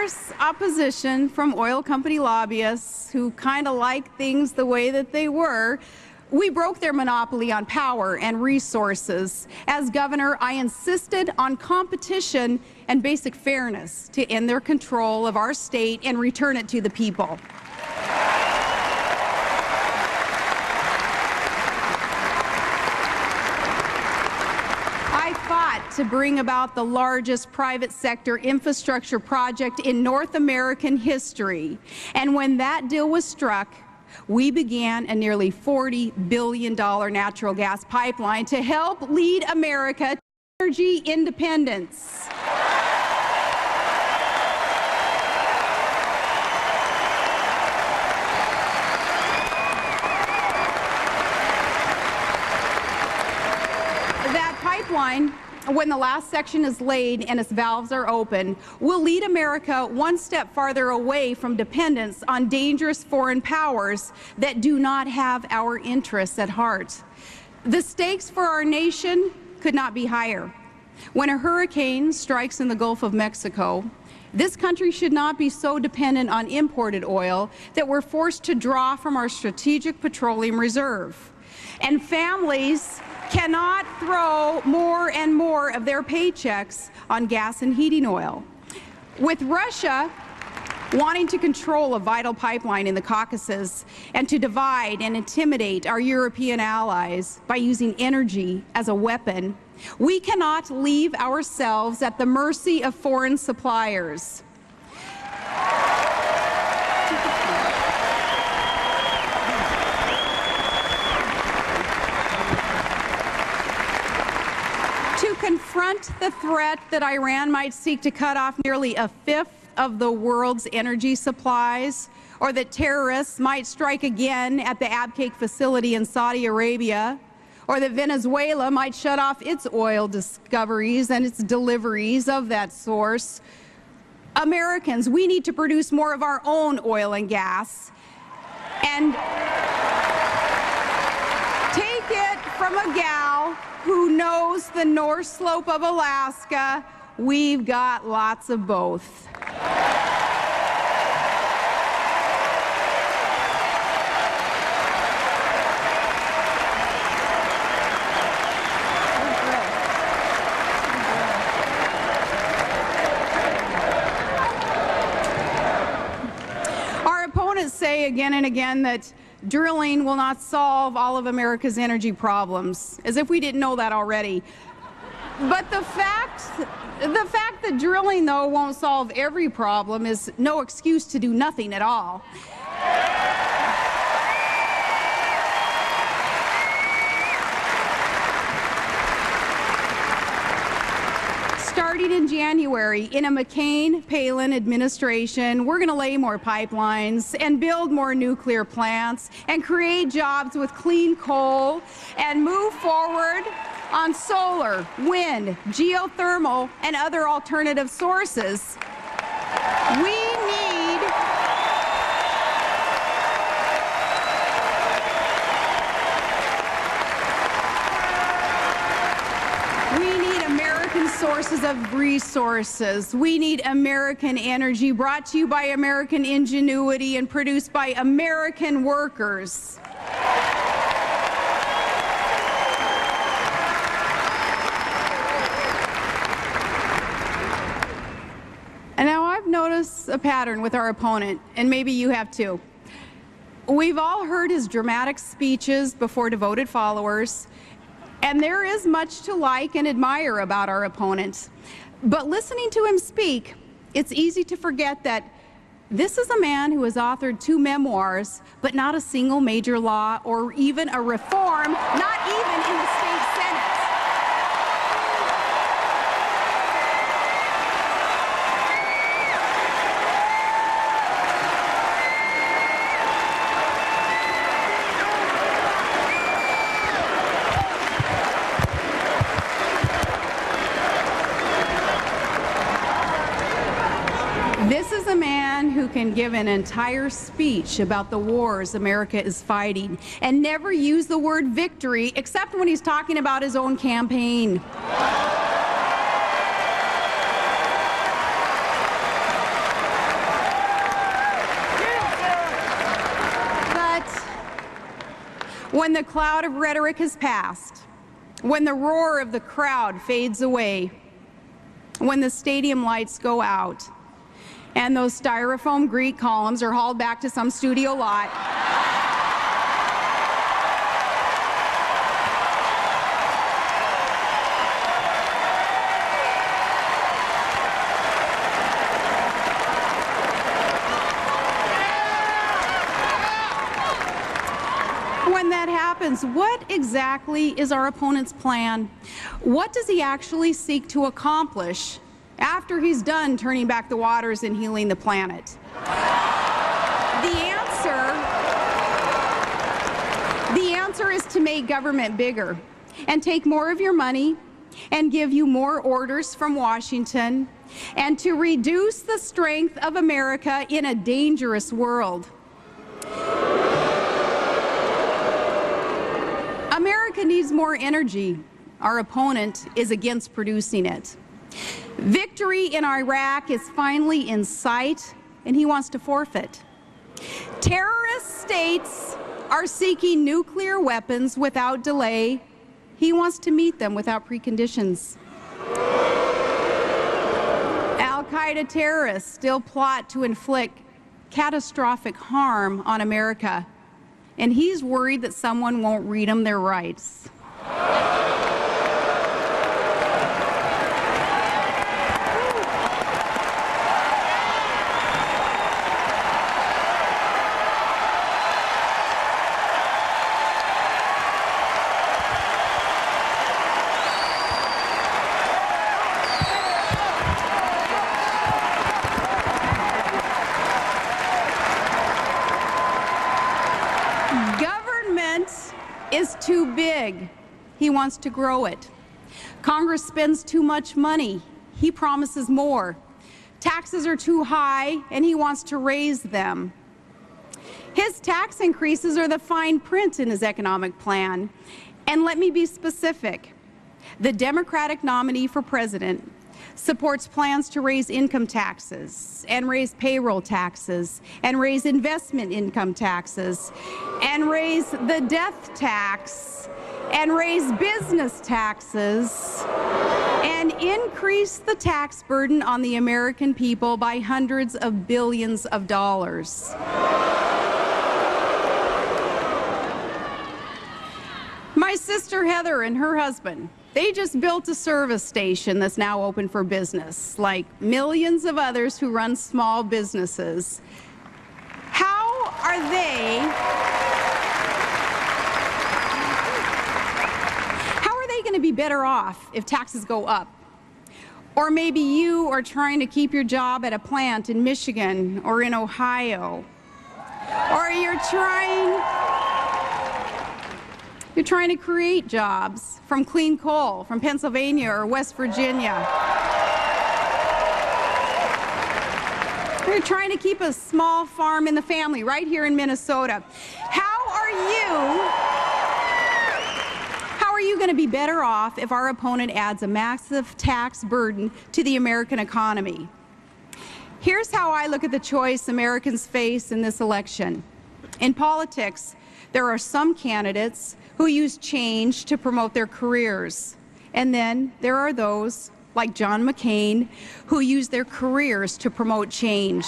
fierce opposition from oil company lobbyists who kind of like things the way that they were, we broke their monopoly on power and resources. As governor, I insisted on competition and basic fairness to end their control of our state and return it to the people. I fought to bring about the largest private sector infrastructure project in North American history. And when that deal was struck, we began a nearly $40 billion natural gas pipeline to help lead America to energy independence. That pipeline, when the last section is laid and its valves are open, will lead America one step farther away from dependence on dangerous foreign powers that do not have our interests at heart. The stakes for our nation could not be higher. When a hurricane strikes in the Gulf of Mexico, this country should not be so dependent on imported oil that we're forced to draw from our strategic petroleum reserve. And families cannot throw more and more of their paychecks on gas and heating oil. With Russia wanting to control a vital pipeline in the Caucasus and to divide and intimidate our European allies by using energy as a weapon, we cannot leave ourselves at the mercy of foreign suppliers. To confront the threat that Iran might seek to cut off nearly a fifth of the world's energy supplies, or that terrorists might strike again at the Abqaiq facility in Saudi Arabia, or that Venezuela might shut off its oil discoveries and its deliveries of that source, Americans, we need to produce more of our own oil and gas and take it from a gal who knows the North Slope of Alaska. We've got lots of both. Our opponents say again and again that drilling will not solve all of America's energy problems, as if we didn't know that already. But the fact that drilling, though, won't solve every problem is no excuse to do nothing at all. Starting in January, in a McCain-Palin administration, we're going to lay more pipelines and build more nuclear plants and create jobs with clean coal and move forward on solar, wind, geothermal, and other alternative sources. We need American sources of resources. We need American energy brought to you by American ingenuity and produced by American workers. And now I've noticed a pattern with our opponent, and maybe you have too. We've all heard his dramatic speeches before devoted followers, and there is much to like and admire about our opponent. But listening to him speak, it's easy to forget that this is a man who has authored 2 memoirs, but not a single major law or even a reform, not even in the state Senate. This is a man who can give an entire speech about the wars America is fighting and never use the word victory except when he's talking about his own campaign. And 2 when the cloud of rhetoric has passed, when the roar of the crowd fades away, when the stadium lights go out, and those styrofoam Greek columns are hauled back to some studio lot, when that happens, what exactly is our opponent's plan? What does he actually seek to accomplish after he's done turning back the waters and healing the planet? The answer is to make government bigger and take more of your money and give you more orders from Washington and to reduce the strength of America in a dangerous world. America needs more energy. Our opponent is against producing it. Victory in Iraq is finally in sight, and he wants to forfeit. Terrorist states are seeking nuclear weapons without delay. He wants to meet them without preconditions. Al-Qaeda terrorists still plot to inflict catastrophic harm on America, and he's worried that someone won't read them their rights. Is too big. He wants to grow it. Congress spends too much money. He promises more. Taxes are too high, and he wants to raise them. His tax increases are the fine print in his economic plan. And let me be specific. The Democratic nominee for president supports plans to raise income taxes and raise payroll taxes and raise investment income taxes and raise the death tax and raise business taxes and increase the tax burden on the American people by hundreds of billions of dollars. My sister Heather and her husband, they just built a service station that's now open for business, like millions of others who run small businesses. How are they going to be better off if taxes go up? Or maybe you are trying to keep your job at a plant in Michigan or in Ohio. Or you're trying to create jobs from clean coal from Pennsylvania or West Virginia. You're trying to keep a small farm in the family right here in Minnesota. How are you going to be better off if our opponent adds a massive tax burden to the American economy? Here's how I look at the choice Americans face in this election. In politics, there are some candidates who use change to promote their careers. And then there are those, like John McCain, who use their careers to promote change.